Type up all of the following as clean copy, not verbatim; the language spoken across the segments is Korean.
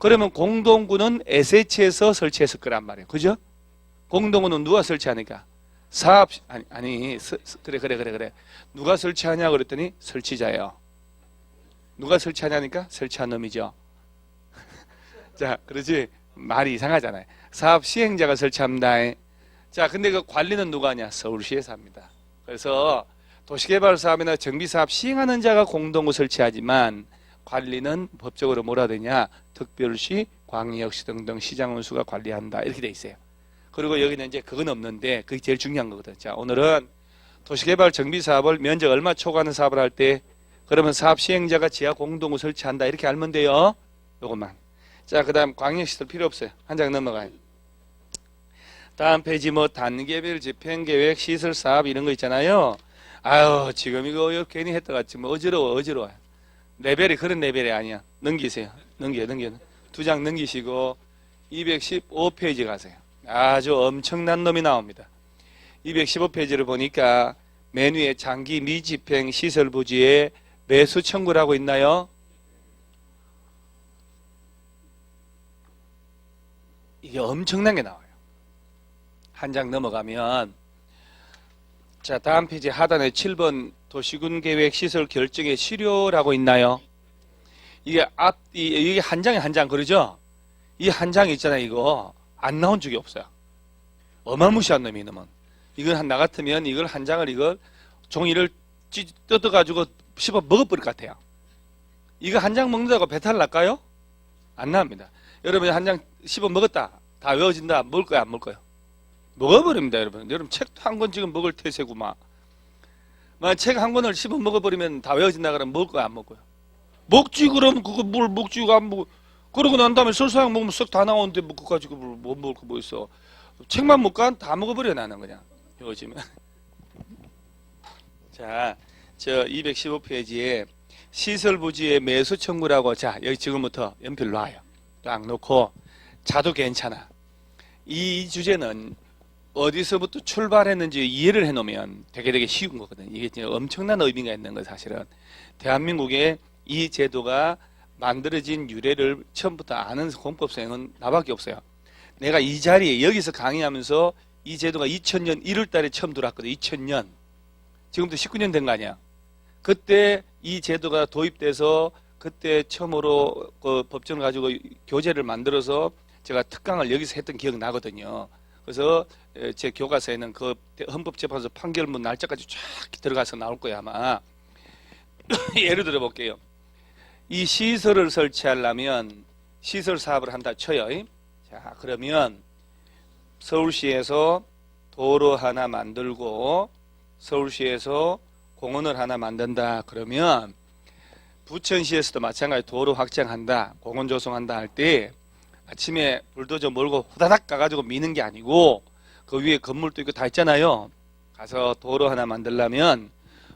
그러면 공동구는 SH에서 설치했을 거란 말이에요. 그죠? 공동구는 누가 설치하니까? 사업, 그래. 누가 설치하냐 그랬더니 설치자예요. 누가 설치하냐니까 설치한 놈이죠. 자, 그러지? 말이 이상하잖아요. 사업 시행자가 설치합니다. 자, 근데 그 관리는 누가 하냐? 서울시에서 합니다. 그래서 도시개발 사업이나 정비사업 시행하는 자가 공동구 설치하지만 관리는 법적으로 뭐라 되냐? 특별시, 광역시 등등 시장운수가 관리한다. 이렇게 돼 있어요. 그리고 여기는 이제 그건 없는데 그게 제일 중요한 거거든. 자, 오늘은 도시개발 정비사업을 면적 얼마 초과하는 사업을 할 때 그러면 사업 시행자가 지하 공동구 설치한다. 이렇게 알면 돼요. 요것만. 자, 그 다음 광역시설 필요 없어요. 한 장 넘어가요. 다음 페이지 뭐 단계별 집행계획, 시설사업 이런 거 있잖아요. 아유, 지금 이거 괜히 했다가 지금 어지러워. 레벨이 그런 레벨이 아니야. 넘기세요. 넘겨. 두 장 넘기시고 215페이지 가세요. 아주 엄청난 놈이 나옵니다. 215페이지를 보니까 맨 위에 장기 미집행 시설 부지에 매수 청구를 하고 있나요? 이게 엄청난 게 나와요. 한 장 넘어가면 자, 다음 페이지 하단에 7번 도시군 계획 시설 결정의 실효라고 있나요? 이게 이게 한 장에 한 장 그러죠? 이 한 장 있잖아요. 이거 안 나온 적이 없어요. 어마무시한 놈이 이놈은. 이건 나 같으면 이걸 한 장을 이걸 종이를 뜯어가지고 씹어 먹어버릴 것 같아요. 이거 한 장 먹는다고 배탈 날까요? 안 납니다. 여러분 한 장 씹어 먹었다. 다 외워진다. 먹을 거야 안 먹을 거야? 먹어버립니다. 여러분 책도 한 권 지금 먹을 태세구만. 책 한 권을 씹어 먹어버리면 다 외워진다 그러면 먹을 거야 안 먹을 거야? 먹지. 그럼 그거 뭘 먹지가 안 먹어. 그러고 난 다음에 설사약 먹으면 썩 다 나오는데 뭐 그거 가지고 못 먹을 거 뭐 있어. 책만 먹고 다 먹어버려 나는 그냥. 요즘에. 자, 저 215페이지에 시설 부지의 매수 청구라고. 자, 여기 지금부터 연필 놔요. 딱 놓고 자도 괜찮아. 이 주제는 어디서부터 출발했는지 이해를 해놓으면 되게 쉬운 거거든. 이게 엄청난 의미가 있는 거 사실은. 대한민국에 이 제도가 만들어진 유래를 처음부터 아는 공법생은 나밖에 없어요. 내가 이 자리에 여기서 강의하면서 이 제도가 2000년 1월 달에 처음 들어왔거든. 2000년. 지금부터 19년 된 거 아니야. 그때 이 제도가 도입돼서 그때 처음으로 그 법정을 가지고 교재를 만들어서 제가 특강을 여기서 했던 기억 나거든요. 그래서 제 교과서에는 그 헌법재판소 판결문 날짜까지 쫙 들어가서 나올 거예요 아마. 예를 들어 볼게요. 이 시설을 설치하려면 시설 사업을 한다 쳐요. 자, 그러면 서울시에서 도로 하나 만들고 서울시에서 공원을 하나 만든다 그러면 부천시에서도 마찬가지 도로 확장한다, 공원 조성한다 할 때 아침에 불도저 몰고 후다닥 가가지고 미는 게 아니고 그 위에 건물도 있고 다 있잖아요. 가서 도로 하나 만들려면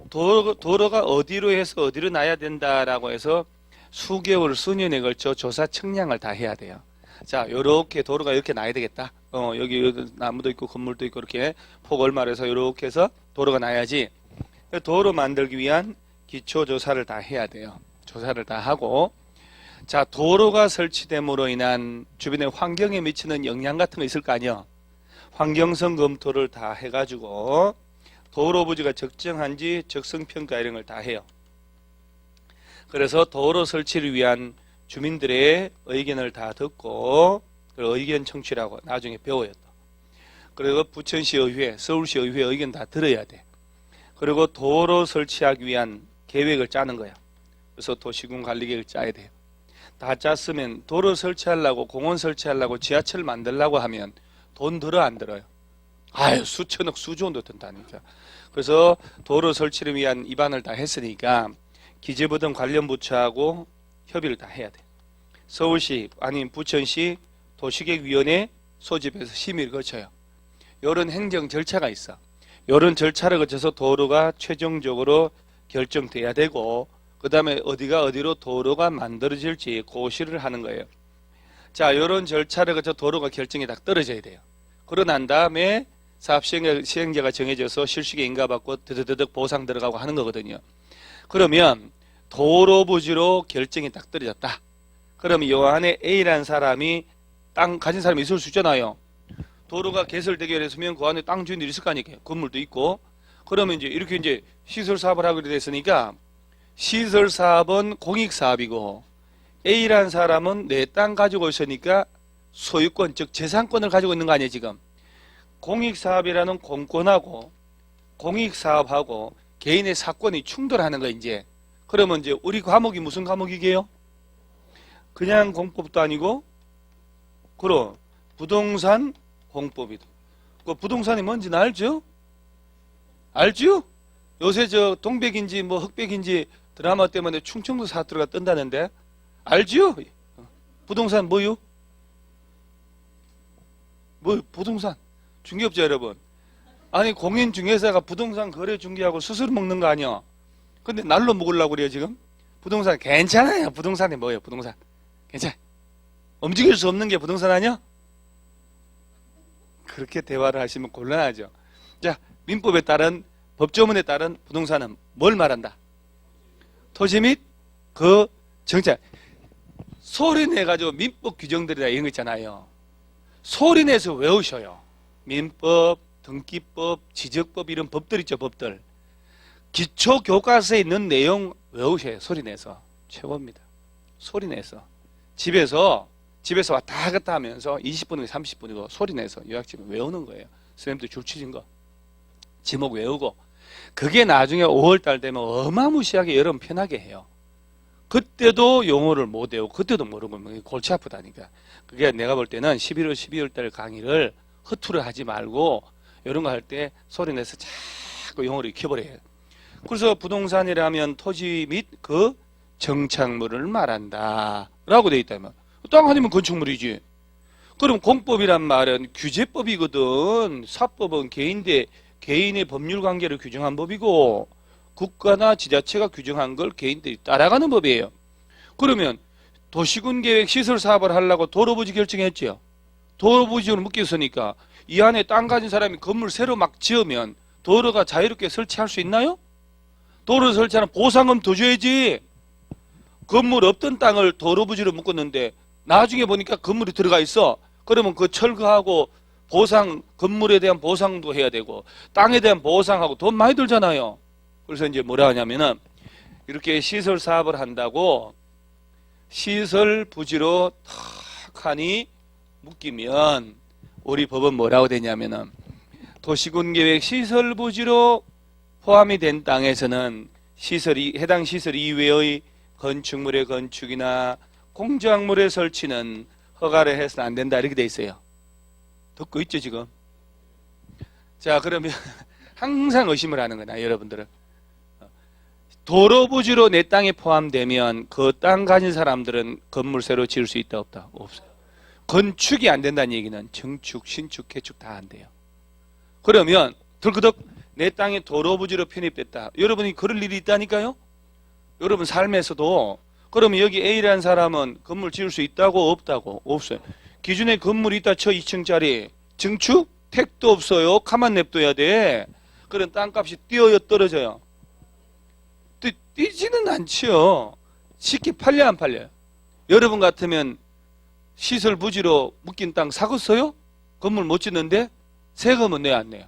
도로가 어디로 해서 어디로 놔야 된다라고 해서 수개월, 수년에 걸쳐 조사 측량을 다 해야 돼요. 자, 요렇게 도로가 이렇게 놔야 되겠다. 여기 나무도 있고 건물도 있고 이렇게 폭 얼마로 해서 요렇게 해서 도로가 놔야지. 도로 만들기 위한 기초조사를 다 해야 돼요. 조사를 다 하고 자, 도로가 설치됨으로 인한 주변의 환경에 미치는 영향 같은 거 있을 거 아니에요. 환경성 검토를 다 해가지고 도로 부지가 적정한지 적성평가 이런 걸 다 해요. 그래서 도로 설치를 위한 주민들의 의견을 다 듣고 그 의견 청취라고 나중에 배워요. 그리고 부천시의회, 서울시의회 의견 다 들어야 돼. 그리고 도로 설치하기 위한 계획을 짜는 거야. 그래서 도시군 관리계획을 짜야 돼요. 다 짰으면 도로 설치하려고 공원 설치하려고 지하철 만들려고 하면 돈 들어 안 들어요? 아유, 수천억 수조 원도 든다니까. 그래서 도로 설치를 위한 입안을 다 했으니까 기재부 등 관련 부처하고 협의를 다 해야 돼. 서울시 아니면 부천시 도시계획위원회 소집해서 심의를 거쳐요. 이런 행정 절차가 있어. 이런 절차를 거쳐서 도로가 최종적으로 결정돼야 되고 그 다음에 어디가 어디로 도로가 만들어질지 고시를 하는 거예요. 자, 이런 절차를 거쳐 도로가 결정이 딱 떨어져야 돼요. 그러고 난 다음에 사업 시행자가 정해져서 실시계 인가받고 드드드득 보상 들어가고 하는 거거든요. 그러면 도로 부지로 결정이 딱 떨어졌다. 그러면 요 안에 A라는 사람이 땅 가진 사람이 있을 수 있잖아요. 도로가 개설되게 했으면 그 안에 땅 주인들이 있을 거 아니에요. 건물도 있고. 그러면 이제 이렇게 이제 시설 사업을 하게 됐으니까 시설 사업은 공익 사업이고 A라는 사람은 내 땅 가지고 있으니까 소유권, 즉 재산권을 가지고 있는 거 아니에요, 지금. 공익 사업이라는 공권하고 공익 사업하고 개인의 사건이 충돌하는 거 이제. 그러면 이제 우리 과목이 무슨 과목이게요? 그냥 공법도 아니고 그럼 부동산 공법이다. 그 부동산이 뭔지는 알죠? 알죠? 요새 저 동백인지 뭐 흑백인지 드라마 때문에 충청도 사투리가 뜬다는데 알죠? 부동산 뭐요? 뭐 부동산 중개업자 여러분. 아니 공인중개사가 부동산 거래 중개하고 수수료 먹는 거 아니야? 근데 날로 먹으려고 그래요 지금? 부동산 괜찮아요. 부동산이 뭐예요? 부동산 괜찮아. 움직일 수 없는 게 부동산 아니야? 그렇게 대화를 하시면 곤란하죠. 자, 민법에 따른 법조문에 따른 부동산은 뭘 말한다? 토지 및 그 정착. 소리 내가지고 민법 규정들이다 이런 거 있잖아요. 소리 내서 외우셔요. 민법, 등기법, 지적법 이런 법들 있죠, 법들. 기초 교과서에 있는 내용 외우셔요. 소리 내서. 최고입니다. 소리 내서. 집에서 왔다 갔다 하면서 20분이고 30분이고 소리 내서 요약집을 외우는 거예요. 선생님도 줄치신 거. 지목 외우고. 그게 나중에 5월달 되면 어마무시하게 여러분 편하게 해요. 그때도 용어를 못 외우고 그때도 모르고 골치 아프다니까. 그게 내가 볼 때는 11월, 12월달 강의를 허투루 하지 말고 이런 거 할 때 소리 내서 자꾸 용어를 익혀버려요. 그래서 부동산이라면 토지 및 그 정착물을 말한다 라고 되어 있다면 땅 아니면 건축물이지. 그럼 공법이란 말은 규제법이거든. 사법은 개인의 법률 관계를 규정한 법이고 국가나 지자체가 규정한 걸 개인들이 따라가는 법이에요. 그러면 도시군계획 시설 사업을 하려고 도로부지 결정했죠. 도로부지로 묶였으니까 이 안에 땅 가진 사람이 건물 새로 막 지으면 도로가 자유롭게 설치할 수 있나요? 도로 설치하는 보상금 더 줘야지. 건물 없던 땅을 도로부지로 묶었는데 나중에 보니까 건물이 들어가 있어. 그러면 그 철거하고 보상, 건물에 대한 보상도 해야 되고 땅에 대한 보상하고 돈 많이 들잖아요. 그래서 이제 뭐라 하냐면은 이렇게 시설 사업을 한다고 시설 부지로 탁 하니 묶이면 우리 법은 뭐라고 되냐면은 도시군계획 시설 부지로 포함이 된 땅에서는 해당 시설 이외의 건축물의 건축이나 공작물의 설치는 허가를 해서는 안 된다 이렇게 돼 있어요. 듣고 있죠 지금? 자 그러면 항상 의심을 하는 거나 여러분들은 도로부지로 내 땅에 포함되면 그 땅 가진 사람들은 건물 새로 지을 수 있다 없다? 없어요. 건축이 안 된다는 얘기는 정축, 신축, 개축 다 안 돼요. 그러면 들그덕 내 땅에 도로부지로 편입됐다. 여러분이 그럴 일이 있다니까요? 여러분 삶에서도 그러면 여기 A라는 사람은 건물 지을 수 있다고 없다고? 없어요. 기준에 건물이 있다 쳐 2층짜리 증축? 택도 없어요. 가만 냅둬야 돼. 그런 땅값이 뛰어요 떨어져요? 뛰지는 않죠. 쉽게 팔려 안 팔려요? 여러분 같으면 시설 부지로 묶인 땅 사겠어요? 건물 못 짓는데? 세금은 내야 안 내요?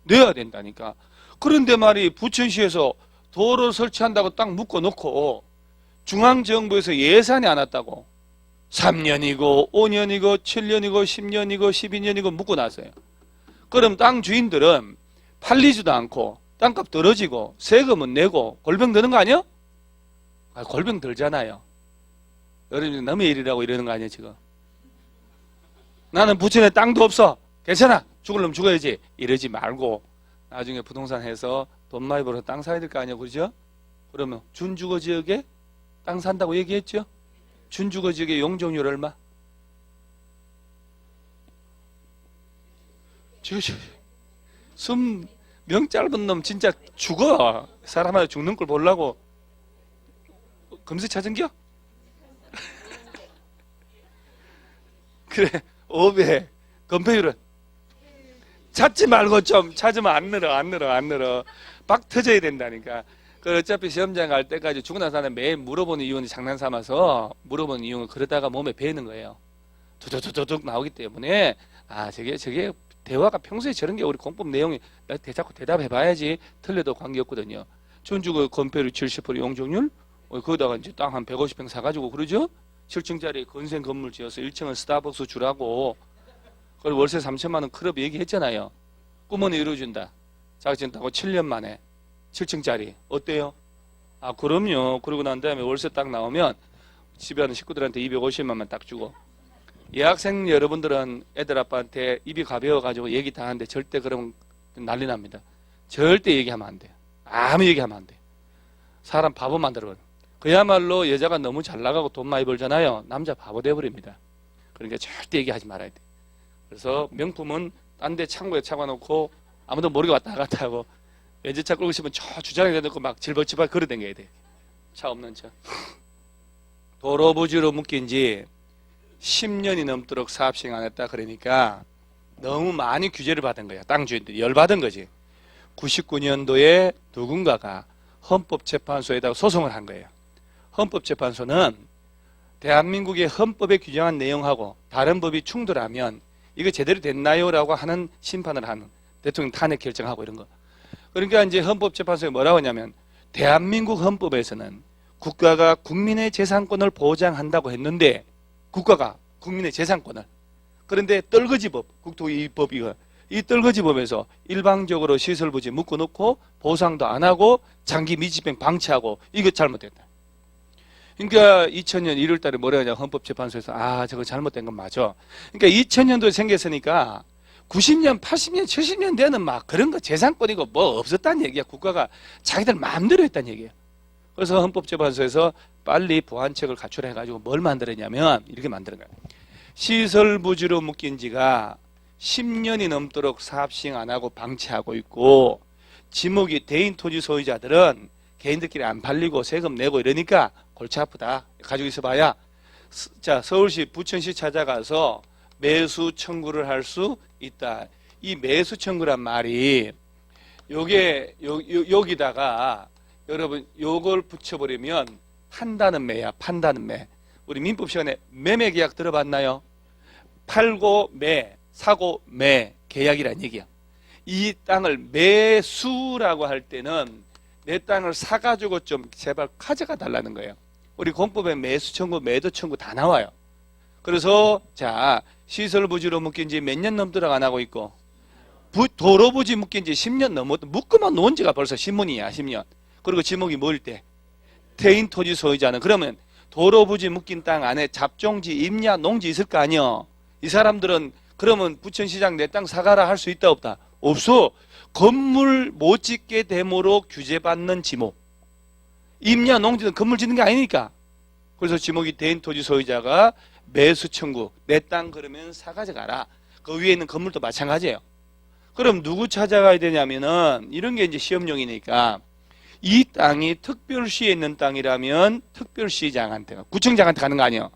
내야 된다니까. 그런데 말이 부천시에서 도로 설치한다고 땅 묶어놓고 중앙정부에서 예산이 안 왔다고 3년이고 5년이고 7년이고 10년이고 12년이고 묶어놨어요. 그럼 땅 주인들은 팔리지도 않고 땅값 떨어지고 세금은 내고 골병 드는 거 아니야? 골병 들잖아요. 여러분이 남의 일이라고 이러는 거 아니에요 지금? 나는 부천에 땅도 없어. 괜찮아. 죽을 놈 죽어야지. 이러지 말고 나중에 부동산 해서 돈 많이 벌어서 땅 사야 될 거 아니에요. 그렇죠? 그러면 준주거지역에 땅 산다고 얘기했죠? 준주거지역의 용적률 얼마? 숨 명 짧은 놈 진짜 죽어. 사람한테 죽는 걸 보려고 금세 찾은겨? 그래 5배 건폐율은 찾지 말고 좀 찾으면 안 늘어 막 터져야 된다니까. 그 어차피 시험장 갈 때까지 죽고 나서 나는 매일 물어보는 이유는 장난 삼아서 물어보는 이유는 그러다가 몸에 배는 거예요. 두둑두둑 나오기 때문에 아 저게 대화가 평소에 저런 게 우리 공법 내용이 자꾸 대답해봐야지 틀려도 관계없거든요. 전주그 건폐율 70% 용적률 거기다가 이제 땅 한 150평 사가지고 그러죠? 7층짜리 건설 건물 지어서 1층은 스타벅스 주라고 그리고 월세 3천만 원 클럽 얘기했잖아요. 꿈은 이루어준다. 자격증 따고 7년 만에 7층짜리 어때요? 아 그럼요. 그러고 난 다음에 월세 딱 나오면 집에 하는 식구들한테 250만 원 딱 주고 예학생 여러분들은 애들 아빠한테 입이 가벼워가지고 얘기 다 하는데 절대 그러면 난리 납니다. 절대 얘기하면 안 돼요. 아무 얘기하면 안 돼요. 사람 바보 만들어버려. 그야말로 여자가 너무 잘 나가고 돈 많이 벌잖아요. 남자 바보 돼버립니다. 그러니까 절대 얘기하지 말아야 돼. 그래서 명품은 딴 데 창고에 차가놓고 아무도 모르게 왔다 갔다 하고 외제차 끌고 싶으면 저 주차장에 대놓고 막 질벅질벅 걸어다녀야 돼. 차 없는 차. 도로부지로 묶인 지 10년이 넘도록 사업 시행 안 했다 그러니까 너무 많이 규제를 받은 거야. 땅 주인들이 열받은 거지. 99년도에 누군가가 헌법재판소에다가 소송을 한 거예요. 헌법재판소는 대한민국의 헌법에 규정한 내용하고 다른 법이 충돌하면 이거 제대로 됐나요? 라고 하는 심판을 하는 대통령 탄핵 결정하고 이런 거. 그러니까 이제 헌법재판소에 뭐라고 하냐면 대한민국 헌법에서는 국가가 국민의 재산권을 보장한다고 했는데 국가가 국민의 재산권을 그런데 떨거지법 국토이법 이 떨거지법에서 일방적으로 시설부지 묶어놓고 보상도 안 하고 장기 미집행 방치하고 이거 잘못됐다. 그러니까 2000년 1월 달에 뭐라 하냐 헌법재판소에서 아 저거 잘못된 건 맞아. 그러니까 2000년도에 생겼으니까 90년 80년 70년대에는 막 그런 거 재산권이고 뭐 없었다는 얘기야. 국가가 자기들 마음대로 했다는 얘기야. 그래서 헌법재판소에서 빨리 보완책을 갖추라 해가지고 뭘 만들었냐면 이렇게 만드는 거야. 시설부지로 묶인 지가 10년이 넘도록 사업 시행 안 하고 방치하고 있고 지목이 대인 토지 소유자들은 개인들끼리 안 팔리고 세금 내고 이러니까 골치 아프다. 가지고 있어봐야 자 서울시 부천시 찾아가서 매수 청구를 할 수 있다. 이 매수 청구란 말이 요게 여기다가 여러분 요걸 붙여버리면 판다는 매야. 판다는 매. 우리 민법 시간에 매매 계약 들어봤나요? 팔고 매, 사고 매 계약이란 얘기야. 이 땅을 매수라고 할 때는 내 땅을 사가지고 좀 제발 가져가 달라는 거예요. 우리 공법에 매수 청구, 매도 청구 다 나와요. 그래서 자 시설 부지로 묶인 지 몇 년 넘도록 안 하고 있고 도로 부지 묶인 지 10년 넘었다. 묶으면 놓은 지가 벌써 신문이야. 10년. 그리고 지목이 뭐일 때? 대인 토지 소유자는 그러면 도로 부지 묶인 땅 안에 잡종지, 임야, 농지 있을 거 아니야. 이 사람들은 그러면 부천시장 내 땅 사가라 할 수 있다 없다? 없어. 건물 못 짓게 되므로 규제받는 지목. 임야, 농지는 건물 짓는 게 아니니까. 그래서 지목이 대인 토지 소유자가 매수 청구, 내 땅 그러면 사가져가라. 그 위에 있는 건물도 마찬가지예요. 그럼 누구 찾아가야 되냐면은 이런 게 이제 시험용이니까 이 땅이 특별시에 있는 땅이라면 특별시장한테 구청장한테 가는 거 아니에요.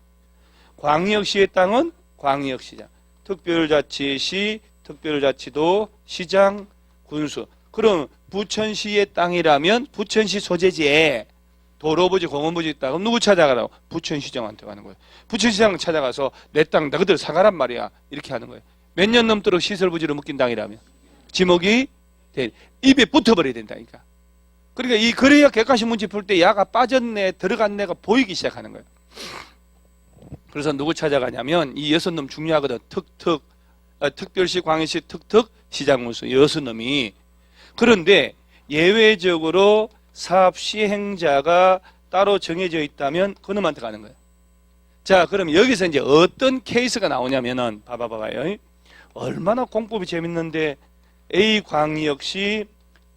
광역시의 땅은 광역시장, 특별자치시, 특별자치도, 시장, 군수. 그럼 부천시의 땅이라면 부천시 소재지에 도로부지, 공원부지 있다. 그럼 누구 찾아가라고? 부천시장한테 가는 거예요. 부천시장 찾아가서 내 땅 너희들 사가란 말이야. 이렇게 하는 거예요. 몇 년 넘도록 시설부지로 묶인 땅이라면 지목이 입에 붙어버려야 된다니까. 그러니까 이 그래야 객관식 문제 풀 때 야가 빠졌네 들어갔네가 보이기 시작하는 거예요. 그래서 누구 찾아가냐면 이 6놈 중요하거든. 특별시, 광역시, 시장군수 6놈이. 그런데 예외적으로 사업 시행자가 따로 정해져 있다면 그놈한테 가는 거예요. 자, 그럼 여기서 이제 어떤 케이스가 나오냐면은 봐봐요. 얼마나 공법이 재밌는데 A광역시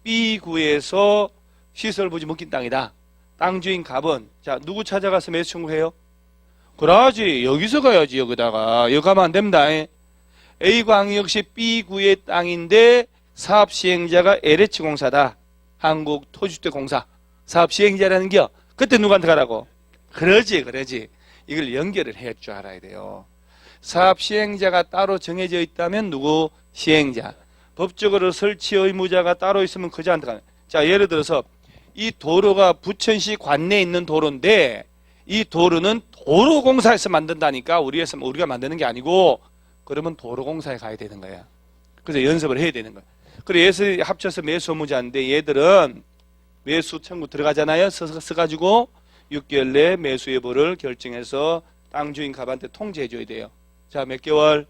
B구에서 시설부지 묶인 땅이다. 땅 주인 갑은 자 누구 찾아가서 매수 청구해요? 그러지. 여기서 가야지. 여기다가. 여기 가면 안 됩니다. A광역시 B구의 땅인데 사업 시행자가 LH공사다. 한국토지주택공사. 사업 시행자라는 겨. 그때 누구한테 가라고? 그러지. 이걸 연결을 할 줄 알아야 돼요. 사업 시행자가 따로 정해져 있다면 누구? 시행자. 법적으로 설치 의무자가 따로 있으면 그자한테 가는. 자, 예를 들어서 이 도로가 부천시 관내에 있는 도로인데 이 도로는 도로공사에서 만든다니까 우리가 만드는 게 아니고 그러면 도로공사에 가야 되는 거야. 그래서 연습을 해야 되는 거야. 그래서 합쳐서 매수 의무자인데 얘들은 매수 청구 들어가잖아요. 써가지고 6개월 내에 매수 여부를 결정해서 땅 주인 갑한테 통지해 줘야 돼요. 자, 몇 개월?